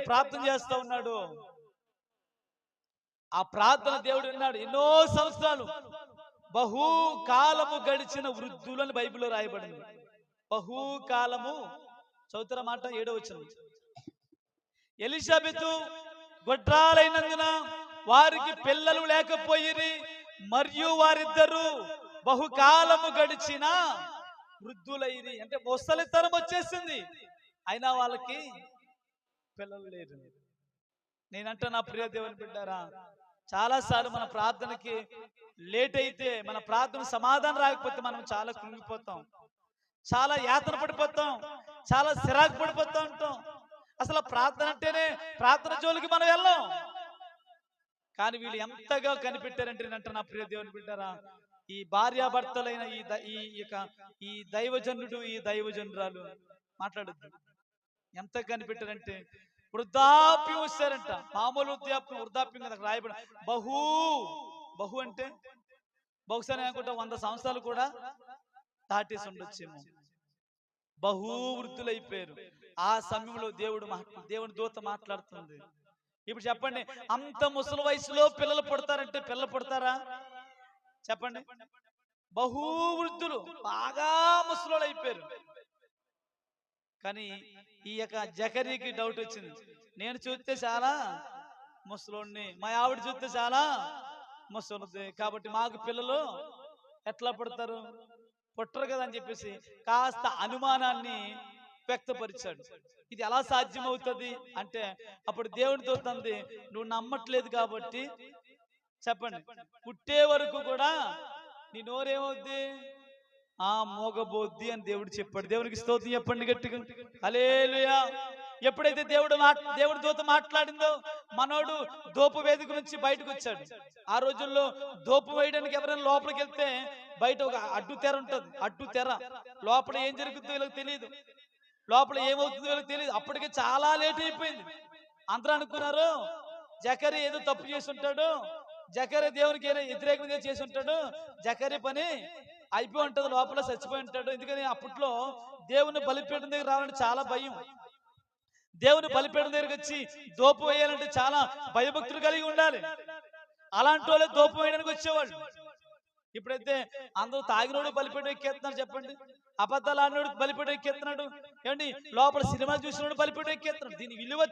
ప్రార్థన చేస్తా ఉన్నాడు, ఆ ప్రార్థన దేవుడు విన్నాడు. ఎన్నో సంవత్సరాలు బహుకాలము గడిచిన వృద్ధులు అని బైబిల్లో రాయబడింది. బహుకాలము చదువుతున్న మాట 7వ వచనం. ఎలిజబెతు గొడ్రాలైనందున వారికి పిల్లలు లేకపోయిరి, మరియు వారిద్దరు బహుకాలము గడిచిన వృద్ధులైరి. అంటే ముసలితనం వచ్చేసింది, అయినా వాళ్ళకి పిల్లలు లేరు. నేనంటే నా ప్రియ దేవుని బిడ్డారా, చాలాసార్లు మన ప్రార్థనకి లేట్ అయితే, మన ప్రార్థన సమాధానం రాకపోతే మనం చాలా కృంగిపోతాం, చాలా యాతన పడిపోతాం, చాలా సిరాకు పడిపోతూ ఉంటాం. అసలు ప్రార్థన అంటేనే, ప్రార్థన జోలికి మనం వెళ్ళాం. కానీ వీళ్ళు ఎంతగా కనిపెట్టారంటే, నేనంటే నా ప్రియ దేవుని బిడ్డారా, ఈ భార్యాభర్తలైన ఈ దైవజనుడు, ఈ దైవజనురాలు మాట్లాడద్దు, ఎంత కనిపెట్టారంటే వృద్ధాప్యం వచ్చారంట. మామూలు వృద్ధాప్యం కదా రాయబడి. బహు అంటే బహుశా అనుకుంటా 100 సంవత్సరాలు కూడా దాటేసి ఉండొచ్చేమో. బహు వృద్ధులైపోయారు. ఆ సమయంలో దేవుని దూత మాట్లాడుతుంది. ఇప్పుడు చెప్పండి, అంత ముసలి వయసులో పిల్లలు పుడతారంటే పిల్లలు పుడతారా చెప్పండి? బహు వృద్ధులు, బాగా ముసలోళ్ళు అయిపోయారు. కానీ ఈ యొక్క జకరీకి డౌట్ వచ్చింది. నేను చూస్తే చాలా ముసలోడిని, మా ఆవిడ చూస్తే చాలా ముసలిది, కాబట్టి మాకు పిల్లలు ఎట్లా పుడతారు, పుట్టరు కదా అని చెప్పేసి కాస్త అనుమానాన్ని వ్యక్తపరిచాడు. ఇది ఎలా సాధ్యమవుతుంది అంటే, అప్పుడు దేవునితో తంది, నువ్వు నమ్మట్లేదు కాబట్టి చెప్పండి, పుట్టే వరకు కూడా నీ నోరేమవుద్ది, మోగబోద్ది అని దేవుడు చెప్పాడు. దేవునికి స్తోత్రం చెప్పండి గట్టిగా, హల్లెలూయా. ఎప్పుడైతే దేవుడి దూత మాట్లాడిందో, మనోడు దోపు వేదిక నుంచి బయటకు వచ్చాడు. ఆ రోజుల్లో దోపు వేయడానికి ఎవరైనా లోపలికి వెళ్తే బయట ఒక అడ్డు తెర ఉంటుంది. అడ్డు తెర లోపల ఏం జరుగుతుందో వీళ్ళకి తెలియదు, లోపల ఏమవుతుందో వీళ్ళకి తెలియదు. అప్పటికే చాలా లేట్ అయిపోయింది. అందరూ అనుకున్నారు జకరీ ఏదో తప్పు చేసి ఉంటాడు, జకరీ దేవునికి ఏదో వ్యతిరేకంగా చేసి ఉంటాడు, జకరీ పని అయిపోయి ఉంటుంది, లోపల చచ్చిపోయి ఉంటాడు. ఎందుకని అప్పట్లో దేవుని బలిపీఠం దగ్గర రావాలంటే చాలా భయం. దేవుని బలిపీఠం దగ్గరికి వచ్చి దోపు వేయాలంటే చాలా భయభక్తులు కలిగి ఉండాలి. అలాంటి వాళ్ళే దోపు వేయడానికి వచ్చేవాళ్ళు. ఇప్పుడైతే అందరూ తాగినోడు బలిపీఠం ఎక్కేస్తున్నాడు చెప్పండి, అబద్ధాలు ఆడినోడు బలిపీఠం ఎక్కేస్తున్నాడు, ఏమండి లోపల సినిమా చూసినోడు బలిపీఠం ఎక్కేస్తున్నాడు. దీని విలువ